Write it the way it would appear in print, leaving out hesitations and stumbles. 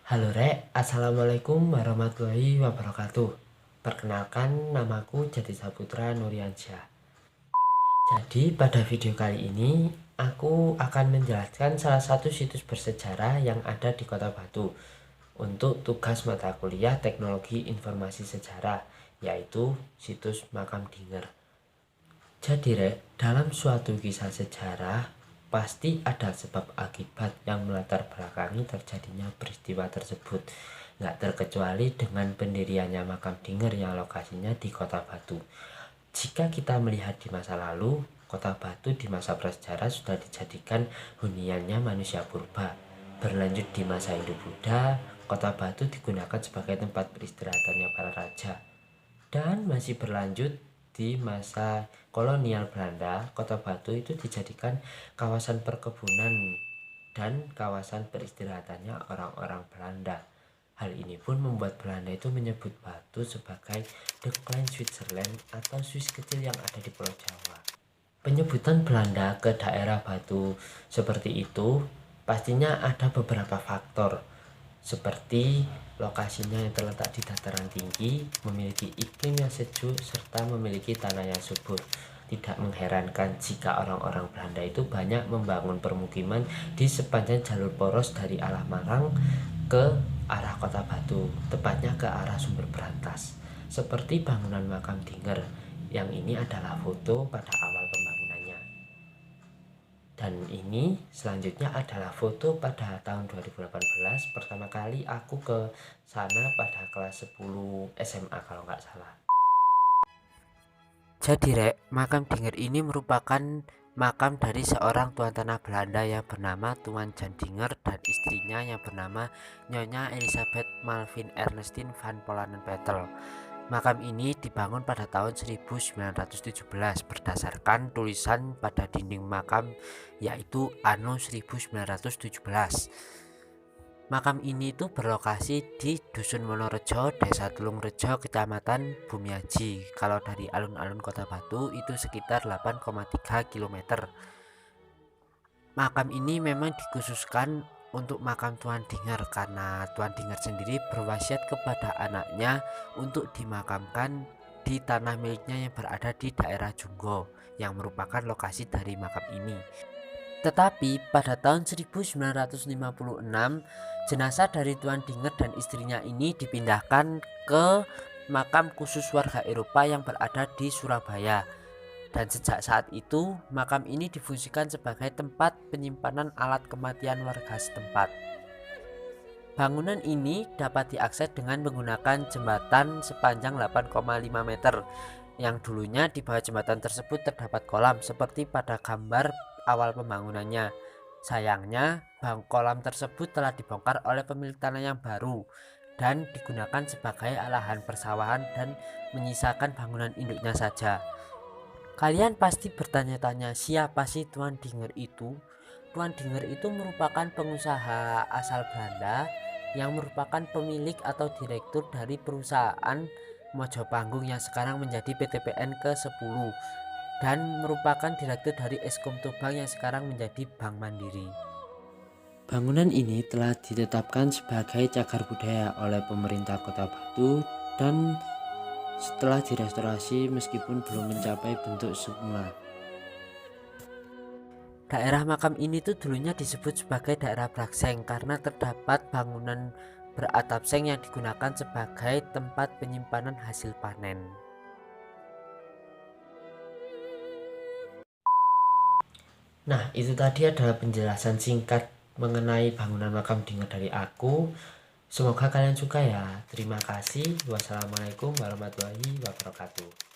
Halo Rek, Assalamualaikum warahmatullahi wabarakatuh. Perkenalkan, namaku Jati Saputra Nuryansyah. Jadi pada video kali ini aku akan menjelaskan salah satu situs bersejarah yang ada di Kota Batu untuk tugas mata kuliah Teknologi Informasi Sejarah, yaitu situs Makam Dinger. Jadi Rek, dalam suatu kisah sejarah pasti ada sebab akibat yang melatar belakangi terjadinya peristiwa tersebut. Nggak terkecuali dengan pendiriannya Makam Dinger yang lokasinya di Kota Batu. Jika kita melihat di masa lalu, Kota Batu di masa prasejarah sudah dijadikan huniannya manusia purba. Berlanjut di masa Hindu-Buddha, Kota Batu digunakan sebagai tempat peristirahatannya para raja. Dan masih berlanjut di masa kolonial Belanda, Kota Batu itu dijadikan kawasan perkebunan dan kawasan peristirahatannya orang-orang Belanda. Hal ini pun membuat Belanda itu menyebut Batu sebagai The Klein Switzerland atau Swiss kecil yang ada di Pulau Jawa. Penyebutan Belanda ke daerah Batu seperti itu pastinya ada beberapa faktor, seperti lokasinya yang terletak di dataran tinggi, memiliki iklim yang sejuk, serta memiliki tanah yang subur. Tidak mengherankan jika orang-orang Belanda itu banyak membangun permukiman di sepanjang jalur poros dari Alah-Marang ke arah Kota Batu, tepatnya ke arah Sumber Berantas. Seperti bangunan Makam Dinger, yang ini adalah foto pada awal pembangunannya. Dan ini selanjutnya adalah foto pada tahun 2018. Pertama kali aku ke sana pada kelas 10 SMA kalau nggak salah. Jadi Rek, Makam Dinger ini merupakan makam dari seorang tuan tanah Belanda yang bernama Tuan Jan Dinger dan istrinya yang bernama Nyonya Elisabeth Malvin Ernestine van Polanenpettel. Makam ini dibangun pada tahun 1917 berdasarkan tulisan pada dinding makam, yaitu Anno 1917. Makam ini itu berlokasi di Dusun Wonorejo, Desa Tulungrejo, Kecamatan Bumiaji. Kalau dari alun-alun Kota Batu itu sekitar 8,3 km. Makam ini memang dikhususkan untuk makam Tuan Dinger karena Tuan Dinger sendiri berwasiat kepada anaknya untuk dimakamkan di tanah miliknya yang berada di daerah Junggo, yang merupakan lokasi dari makam ini. Tetapi pada tahun 1956, jenazah dari Tuan Dinger dan istrinya ini dipindahkan ke makam khusus warga Eropa yang berada di Surabaya. Dan sejak saat itu, makam ini difungsikan sebagai tempat penyimpanan alat kematian warga setempat. Bangunan ini dapat diakses dengan menggunakan jembatan sepanjang 8,5 meter. Yang dulunya di bawah jembatan tersebut terdapat kolam seperti pada gambar awal pembangunannya. Sayangnya, kolam tersebut telah dibongkar oleh pemilik tanah yang baru dan digunakan sebagai lahan persawahan dan menyisakan bangunan induknya saja. Kalian pasti bertanya-tanya, siapa sih Tuan Dinger itu? Tuan Dinger itu merupakan pengusaha asal Belanda yang merupakan pemilik atau direktur dari perusahaan Mojopanggung yang sekarang menjadi PTPN ke-10 dan merupakan direktur dari Eskom Tubang yang sekarang menjadi Bank Mandiri. Bangunan ini telah ditetapkan sebagai cagar budaya oleh pemerintah Kota Batu dan setelah direstorasi meskipun belum mencapai bentuk semula. Daerah makam ini tuh dulunya disebut sebagai daerah Brakseng karena terdapat bangunan beratap seng yang digunakan sebagai tempat penyimpanan hasil panen. Nah, itu tadi adalah penjelasan singkat mengenai bangunan Makam Dinger dari aku. Semoga kalian suka ya. Terima kasih. Wassalamualaikum warahmatullahi wabarakatuh.